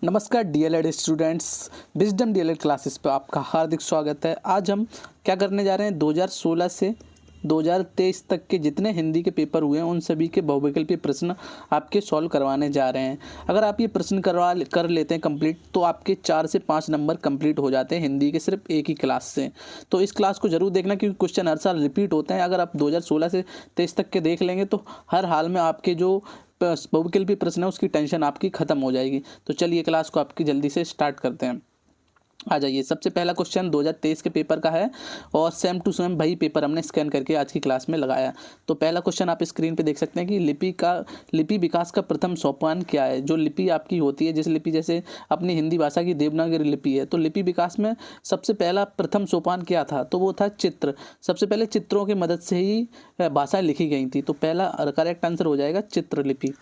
नमस्कार DElEd students, wisdom DElEd classes पे आपका हार्दिक स्वागत है। आज हम क्या करने जा रहे हैं, 2016 से 2023 तक के जितने हिंदी के पेपर हुए हैं उन सभी के बहुविकल्पीय प्रश्न आपके सॉल्व करवाने जा रहे हैं। अगर आप ये प्रश्न कर लेते हैं कंप्लीट तो आपके 4 से 5 नंबर कंप्लीट हो जाते हैं हिंदी के सिर्फ एक ही क्लास से। तो इस क्लास को जरूर देखना क्योंकि क्वेश्चन हर साल रिपीट होते हैं। अगर आप 2016 से 23 तक के देख लेंगे तो हर हाल में आपके जो बहुविकल्पीय प्रश्न है उसकी टेंशन आपकी खत्म हो जाएगी। तो चलिए क्लास को आपकी जल्दी से स्टार्ट करते हैं। आ जाइए, सबसे पहला क्वेश्चन 2023 के पेपर का है और सेम टू सेम वही पेपर हमने स्कैन करके आज की क्लास में लगाया। तो पहला क्वेश्चन आप स्क्रीन पे देख सकते हैं कि लिपि विकास का प्रथम सोपान क्या है। जो लिपि आपकी होती है, जिस लिपि जैसे अपनी हिंदी भाषा की देवनागरी लिपि है, तो लिपि विकास में सबसे पहला प्रथम सोपान क्या था, तो वो था चित्र। सबसे पहले चित्रों की मदद से ही भाषाएं लिखी गई थी, तो पहला करेक्ट आंसर हो जाएगा चित्रलिपि।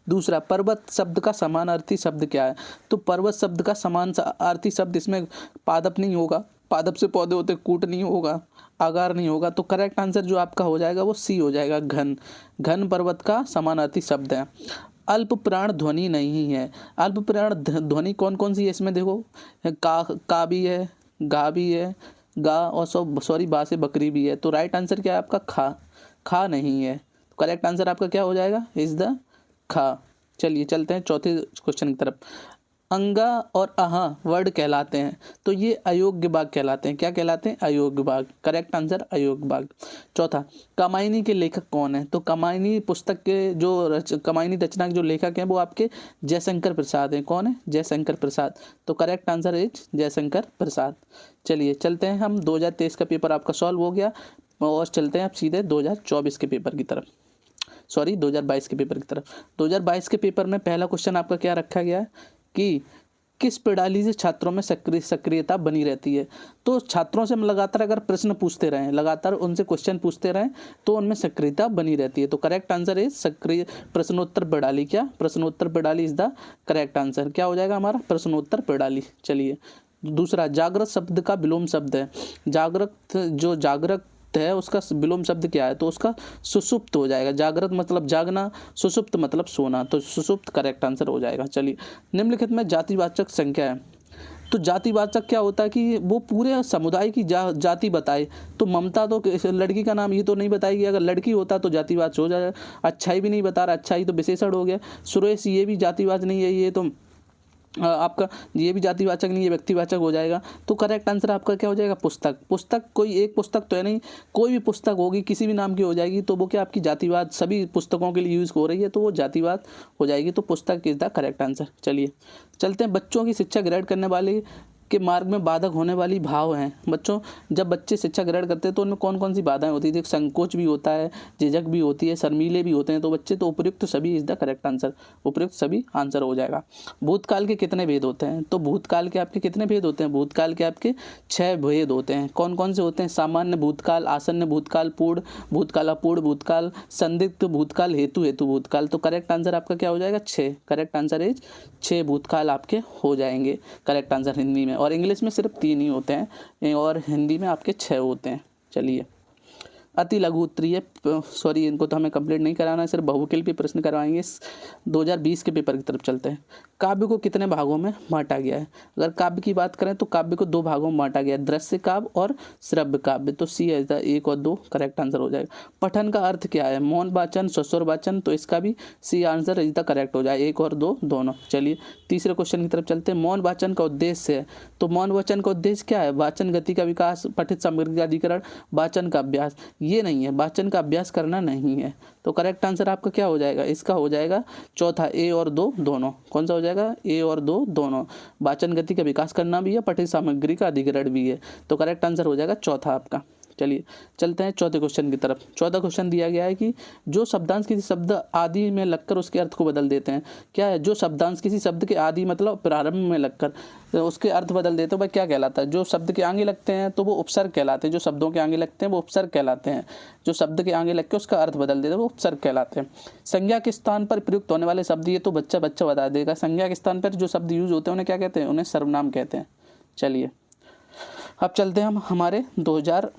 दूसरा, पर्वत शब्द का समानार्थी शब्द क्या है, तो पर्वत शब्द का समानार्थी शब्द, इसमें पादप नहीं होगा, पादप से पौधे होते, कूट नहीं होगा, आगार नहीं होगा, तो करेक्ट आंसर जो आपका हो जाएगा वो सी हो जाएगा, घन। घन पर्वत का समानार्थी शब्द है। अल्प प्राण ध्वनि नहीं है। अल्प प्राण ध्वनि कौन कौन सी है, इसमें देखो, का भी है, गा भी है, गा और सॉरी बा से बकरी भी है। तो राइट आंसर क्या है आपका, खा। खा नहीं है, तो करेक्ट आंसर आपका क्या हो जाएगा, इज द खा। चलिए चलते हैं चौथे क्वेश्चन की तरफ। अंगा और अहा वर्ड कहलाते हैं, तो ये अयोग्य भाग कहलाते हैं। क्या कहलाते हैं, अयोग्य भाग। करेक्ट आंसर अयोग्य भाग। चौथा, कामायनी के लेखक कौन है, तो कामायनी पुस्तक के जो कामायनी रचना के जो लेखक हैं वो आपके जयशंकर प्रसाद हैं। कौन है, जयशंकर प्रसाद। तो correct answer is Jaishankar Prasad. चलिए चलते हैं हम, 2023 का पेपर आपका सॉल्व हो गया और चलते हैं आप सीधे 2024 के पेपर की तरफ, सॉरी 2022 के पेपर की तरफ। 2022 के पेपर में पहला क्वेश्चन आपका क्या रखा गया है कि किस प्रणाली से छात्रों में सक्रियता बनी रहती है। तो छात्रों से हम लगातार अगर प्रश्न पूछते रहें, लगातार उनसे क्वेश्चन पूछते रहें तो उनमें सक्रियता बनी रहती है। तो करेक्ट आंसर इज सक्रिय प्रश्नोत्तर प्रणाली। क्या, प्रश्नोत्तर प्रणाली इज द करेक्ट आंसर। क्या हो जाएगा हमारा, प्रश्नोत्तर प्रणाली। चलिए दूसरा, जागृत शब्द का विलोम शब्द है। जागृत, जो जागृत है उसका विलोम शब्द क्या है, तो उसका सुषुप्त हो जाएगा। जागृत मतलब जागना, सुषुप्त मतलब सोना, तो सुषुप्त करेक्ट आंसर हो जाएगा। चलिए, निम्नलिखित में जातिवाचक संख्या है, तो जातिवाचक क्या होता है कि वो पूरे समुदाय की जाति बताए। तो ममता तो लड़की का नाम ये तो नहीं बताएगी, अगर लड़की होता तो जातिवाचक हो जाएगा। अच्छाई भी नहीं बता रहा, अच्छाई तो विशेषण हो गया। सुरेश ये भी जातिवाचक नहीं है, ये तो आपका ये भी जातिवाचक नहीं है, व्यक्तिवाचक हो जाएगा। तो करेक्ट आंसर आपका क्या हो जाएगा, पुस्तक। पुस्तक कोई एक पुस्तक तो है नहीं, कोई भी पुस्तक होगी किसी भी नाम की हो जाएगी, तो वो क्या आपकी जातिवाद सभी पुस्तकों के लिए यूज़ हो रही है तो वो जातिवाद हो जाएगी। तो पुस्तक इज द करेक्ट आंसर। चलिए चलते हैं, बच्चों की शिक्षा ग्रहण करने वाले के मार्ग में बाधक होने वाली भाव हैं। बच्चों, जब बच्चे शिक्षा ग्रहण करते हैं तो उनमें कौन कौन सी बाधाएं होती है, संकोच भी होता है, झिझक भी होती है, शर्मीले भी होते हैं। तो बच्चे, तो उपयुक्त सभी इज द करेक्ट आंसर। उपयुक्त सभी आंसर हो जाएगा। भूतकाल के कितने भेद होते हैं, तो भूतकाल के आपके कितने भेद होते हैं, भूतकाल के आपके 6 भेद होते हैं। कौन कौन से होते हैं, सामान्य भूतकाल, आसन्न भूतकाल, पूर्ण भूतकाल, अपूर्ण भूतकाल, संदिग्ध भूतकाल, हेतु भूतकाल। तो करेक्ट आंसर आपका क्या हो जाएगा, 6। करेक्ट आंसर इज 6 भूतकाल आपके हो जाएंगे। करेक्ट आंसर हिंदी में, और इंग्लिश में सिर्फ 3 ही होते हैं और हिंदी में आपके 6 होते हैं। चलिए, अति लघु उत्तरीय, सॉरी इनको तो हमें कंप्लीट नहीं कराना है, सिर्फ बहुविकल्पीय प्रश्न करवाएंगे। 2020 के पेपर की तरफ चलते हैं। काव्य को कितने भागों में बांटा गया है, अगर काव्य की बात करें तो काव्य को 2 भागों में बांटा गया है, दृश्य काव्य और श्रव्य काव्य। तो सी है 1 और 2 करेक्ट आंसर हो जाएगा। पठन का अर्थ क्या है, मौन वाचन, सस्वर वाचन, तो इसका भी C answer is the correct हो जाए, 1 और 2 दोनों। चलिए तीसरे क्वेश्चन की तरफ चलते हैं। मौन वाचन का उद्देश्य है, तो मौन वाचन का उद्देश्य क्या है, वाचन गति का विकास, पठित सामग्री का अधिकरण, वाचन का अभ्यास। ये नहीं है, वाचन का अभ्यास करना नहीं है। तो करेक्ट आंसर आपका क्या हो जाएगा, इसका हो जाएगा चौथा, 1 और 2 दोनों। कौन सा हो जाएगा, 1 और 2 दोनों। वाचन गति का विकास करना भी है, पठित सामग्री का अधिकरण भी है। तो करेक्ट आंसर हो जाएगा चौथा आपका। चलिए चलते हैं चौथे क्वेश्चन की तरफ। चौथा क्वेश्चन दिया गया है कि जो शब्दांश किसी शब्द आदि में लगकर उसके अर्थ को बदल देते हैं। क्या है, जो शब्दांश किसी शब्द के आदि मतलब प्रारंभ में लगकर उसके अर्थ बदल देते हैं, वह क्या कहलाता है। जो शब्द के आगे लगते हैं तो वो उपसर्ग कहलाते हैं, जो शब्दों के आगे लगते हैं वो उपसर्ग कहलाते हैं, जो शब्द के आगे लग के उसका अर्थ बदल देते हैं वो उपसर्ग कहलाते हैं। संज्ञा के स्थान पर प्रयुक्त होने वाले शब्द, ये तो बच्चा बता देगा। संज्ञा के स्थान पर जो शब्द यूज होते हैं उन्हें क्या कहते हैं, उन्हें सर्वनाम कहते हैं। चलिए अब चलते हैं हम हमारे 2000,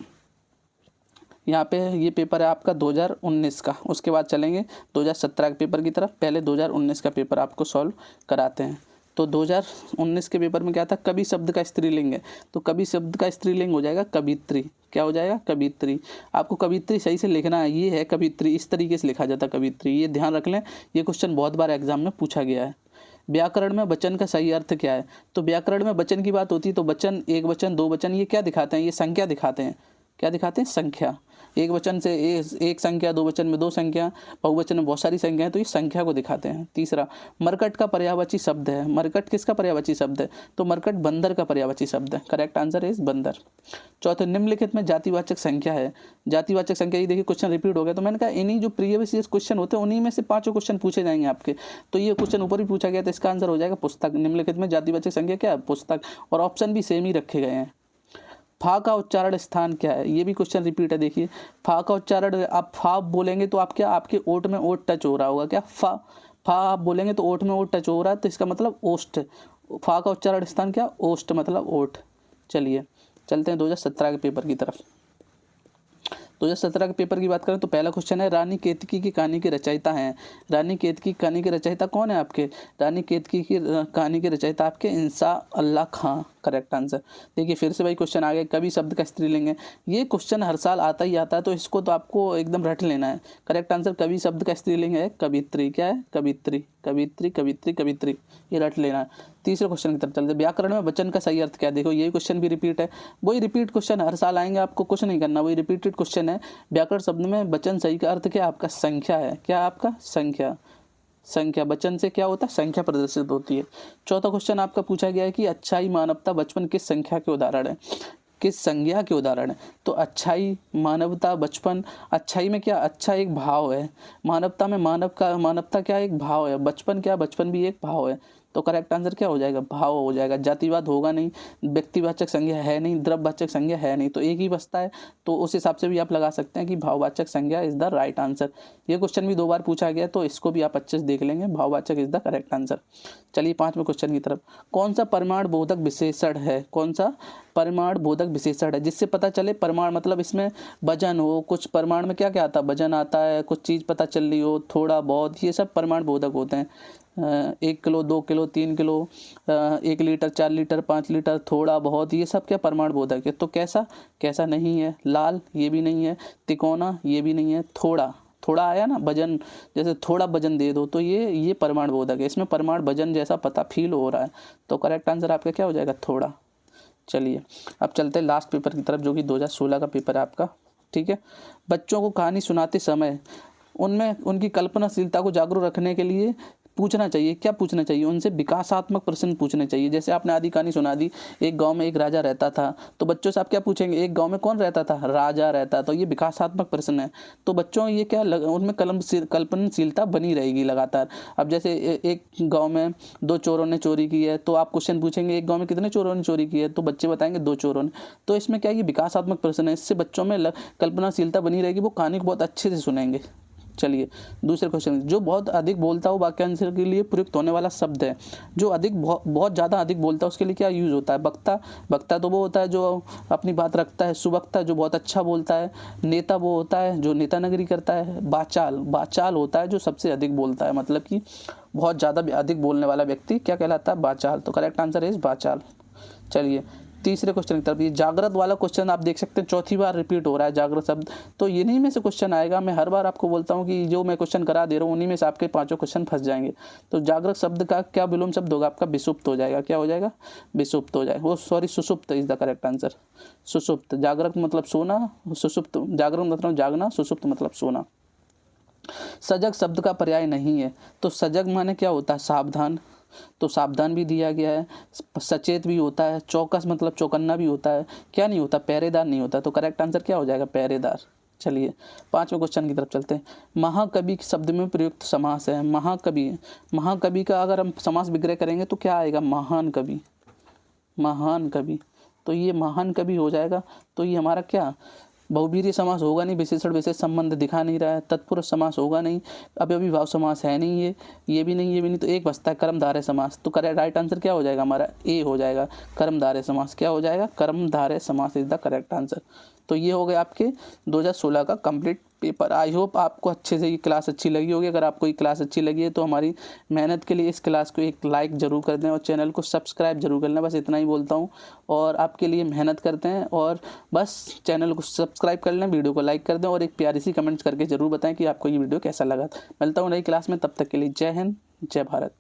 यहाँ पे ये पेपर है आपका 2019 का, उसके बाद चलेंगे 2017 के पेपर की तरफ। पहले 2019 का पेपर आपको सॉल्व कराते हैं। तो 2019 के पेपर में क्या था, कवि शब्द का स्त्रीलिंग है, तो कवि शब्द का स्त्रीलिंग हो जाएगा कवित्री। क्या हो जाएगा, कवित्री। आपको कवित्री सही से लिखना है, ये है कवित्री, इस तरीके से लिखा जाता है कवित्री, ये ध्यान रख लें, ये क्वेश्चन बहुत बार एग्जाम में पूछा गया है। व्याकरण में वचन का सही अर्थ क्या है, तो व्याकरण में वचन की बात होती है तो वचन, एक वचन, दो वचन, ये क्या दिखाते हैं, ये संख्या दिखाते हैं। क्या दिखाते हैं, संख्या। एक वचन से एक संख्या, दो वचन में दो संख्या, बहुवचन में बहुत सारी संख्या है, तो ये संख्या को दिखाते हैं। तीसरा, मरकट का पर्यायवाची शब्द है। मरकट किसका पर्यायवाची शब्द है, तो मरकट बंदर का पर्यायवाची शब्द है। करेक्ट आंसर इज बंदर। चौथे, निम्नलिखित में जातिवाचक संख्या है। जातिवाचक संख्या, ये देखिए क्वेश्चन रिपीट हो गया, तो मैंने कहा इन्हीं जो प्रीवियस ईयर क्वेश्चन होते हैं उन्हीं में से 5 क्वेश्चन पूछे जाएंगे आपके। तो ये क्वेश्चन ऊपर भी पूछा गया, तो इसका आंसर हो जाएगा पुस्तक। निम्नलिखित में जातिवाचक संख्या क्या है, पुस्तक। और ऑप्शन भी सेम ही रखे गए हैं। फा का उच्चारण स्थान क्या है, ये भी क्वेश्चन रिपीट है। देखिए फा का उच्चारण, आप फा बोलेंगे तो आप क्या, आपके ओठ में ओठ टच हो रहा होगा। क्या फा, फा आप बोलेंगे तो ओठ में ओठ टच हो रहा है, तो इसका मतलब ओष्ठ। फा का उच्चारण स्थान क्या, ओष्ठ मतलब ओठ। चलिए चलते हैं 2017 के पेपर की तरफ। 2017 के पेपर की बात करें तो पहला क्वेश्चन है, रानी केतकी की कहानी के रचयिता हैं। रानी केतकी की कहानी के रचयिता कौन है आपके, रानी केतकी की कहानी के रचयिता आपके इंसा अल्लाह खां। Correct answer. देखिए फिर से भाई क्वेश्चन आ गया, कवि शब्द का स्त्रीलिंग है। ये क्वेश्चन हर साल आता ही आता है, तो इसको तो आपको एकदम रट लेना है। करेक्ट आंसर, कवि शब्द का स्त्रीलिंग है कवित्री। क्या है, कवित्री, कवित्री, कवित्री, कवित्री, ये रट लेना है। तीसरे क्वेश्चन की तरफ चलते हैं, व्याकरण में वचन का सही अर्थ क्या है। देखो ये क्वेश्चन भी रिपीट है, वही रिपीट क्वेश्चन हर साल आएंगे, आपको कुछ नहीं करना, वही रिपीटेड क्वेश्चन है। व्याकरण शब्द में वचन सही का अर्थ क्या, आपका संख्या है। क्या आपका, संख्या। संख्या, वचन से क्या होता है, संख्या प्रदर्शित होती है। चौथा क्वेश्चन आपका पूछा गया है कि अच्छाई, मानवता, बचपन किस संख्या के उदाहरण है, किस संज्ञा के उदाहरण है। तो अच्छाई, मानवता, बचपन। अच्छाई में क्या, अच्छा एक भाव है। मानवता में मानवता क्या एक भाव है। बचपन क्या, बचपन भी एक भाव है। तो करेक्ट आंसर क्या हो जाएगा, भाव हो जाएगा। जातिवाद होगा नहीं, व्यक्तिवाचक संज्ञा है नहीं, द्रव्यवाचक संज्ञा है नहीं, तो एक ही बचता है। तो उस हिसाब से भी आप लगा सकते हैं कि भाववाचक संज्ञा इज द राइट आंसर। ये क्वेश्चन भी 2 बार पूछा गया, तो इसको भी आप अच्छे से देख लेंगे, भाववाचक इज द करेक्ट आंसर। चलिए 5वें क्वेश्चन की तरफ, कौन सा परमाणु बोधक विशेषण है, कौन सा परमाणु बोधक विशेषण है, जिससे पता चले परमाणु मतलब इसमें वजन हो, कुछ परमाणु में क्या क्या आता है, वजन आता है, कुछ चीज़ पता चल रही हो, थोड़ा बहुत, ये सब परमाणु बोधक होते हैं। 1 kilo, 2 kilo, 3 kilo, 1 litre, 4 litre, 5 litre, थोड़ा बहुत, ये सब क्या परमाणु बोधक है। तो कैसा, कैसा नहीं है, लाल ये भी नहीं है, तिकोना ये भी नहीं है, थोड़ा, थोड़ा आया ना वजन, जैसे थोड़ा वजन दे दो, तो ये परमाणु बोधक है, इसमें परमाणु वजन जैसा पता फील हो रहा है। तो करेक्ट आंसर आपका क्या हो जाएगा, थोड़ा। चलिए अब चलते हैं लास्ट पेपर की तरफ, जो कि 2016 का पेपर है आपका। ठीक है, बच्चों को कहानी सुनाते समय उनमें उनकी कल्पनाशीलता को जागरूक रखने के लिए पूछना चाहिए, क्या पूछना चाहिए, उनसे विकासात्मक प्रश्न पूछने चाहिए। जैसे आपने आदि कहानी सुना दी, एक गांव में एक राजा रहता था, तो बच्चों से आप क्या पूछेंगे, एक गांव में कौन रहता था, राजा रहता। तो ये विकासात्मक प्रश्न है, तो बच्चों ये क्या उनमें कल्पनाशीलता बनी रहेगी लगातार। अब जैसे एक गाँव में 2 चोरों ने चोरी की है, तो आप क्वेश्चन पूछेंगे एक गाँव में कितने चोरों ने चोरी की है, तो बच्चे बताएंगे 2 चोरों ने। तो इसमें क्या, ये विकासात्मक प्रश्न है, इससे बच्चों में कल्पनाशीलता बनी रहेगी, वो कहानी को बहुत अच्छे से सुनेंगे। चलिए दूसरे क्वेश्चन, जो बहुत अधिक बोलता हो वाक्यांश के लिए प्रयुक्त होने वाला शब्द है। जो अधिक बहुत ज़्यादा अधिक बोलता है उसके लिए क्या यूज़ होता है, वक्ता। वक्ता तो वो होता है जो अपनी बात रखता है, सुवक्ता जो बहुत अच्छा बोलता है, नेता वो होता है जो नेतानगरी करता है, बाचाल, बाचाल होता है जो सबसे अधिक बोलता है, मतलब कि बहुत ज़्यादा अधिक बोलने वाला व्यक्ति क्या कहलाता है, बाचाल। तो करेक्ट आंसर इज बाचाल। चलिए तीसरे क्वेश्चन की तरफ, ये जागृत वाला क्वेश्चन आप देख सकते हैं 4थी बार रिपीट हो रहा है जागृत शब्द। तो इन्हीं में से क्वेश्चन आएगा, मैं हर बार आपको बोलता हूँ कि जो मैं क्वेश्चन करा दे रहा हूँ उन्हीं में से आपके 5 क्वेश्चन फंस जाएंगे। तो जागृत शब्द का क्या विलोम शब्द होगा, आपका विषुप्त हो जाएगा। क्या हो जाएगा, विषुप्त हो जाएगा, वो सॉरी सुषुप्त इज द करेक्ट आंसर। सुषुप्त, जागृत मतलब सोना, सुषुप्त जागृत मतलब जागना, सुषुप्त मतलब सोना। सजग शब्द का पर्याय नहीं है, तो सजग माने क्या होता है, सावधान, तो सावधान भी दिया गया है। सचेत भी होता है, चौकस मतलब चौकन्ना भी होता है, क्या नहीं होता, पहरेदार नहीं होता। तो करेक्ट आंसर क्या हो जाएगा, पहरेदार। चलिए 5वें क्वेश्चन की तरफ चलते हैं। महाकवि शब्द में प्रयुक्त समास है, महाकवि। महाकवि का अगर हम समास विग्रह करेंगे तो क्या आएगा, महान कवि, महान कवि। तो ये महान कवि हो जाएगा। तो ये हमारा क्या, बहुवीर्य समास होगा नहीं, विशेषण विशेष संबंध दिखा नहीं रहा है, तत्पुरुष समास होगा नहीं, अव्ययीभाव समास है नहीं, ये भी नहीं, ये भी नहीं, तो एक बचता है कर्मधारय समास। तो राइट आंसर क्या हो जाएगा हमारा, ए हो जाएगा, कर्मधारय समास। क्या हो जाएगा, कर्मधारय समास इज द करेक्ट आंसर। तो ये हो गए आपके 2016 का कंप्लीट पेपर। आई होप आपको अच्छे से ये क्लास अच्छी लगी होगी। अगर आपको ये क्लास अच्छी लगी है तो हमारी मेहनत के लिए इस क्लास को एक लाइक ज़रूर कर दें और चैनल को सब्सक्राइब जरूर कर लें। बस इतना ही बोलता हूँ और आपके लिए मेहनत करते हैं। और बस चैनल को सब्सक्राइब कर लें, वीडियो को लाइक कर दें और एक प्यारी सी कमेंट्स करके ज़रूर बताएं कि आपको ये वीडियो कैसा लगा। मिलता हूँ नई क्लास में, तब तक के लिए जय हिंद, जय भारत।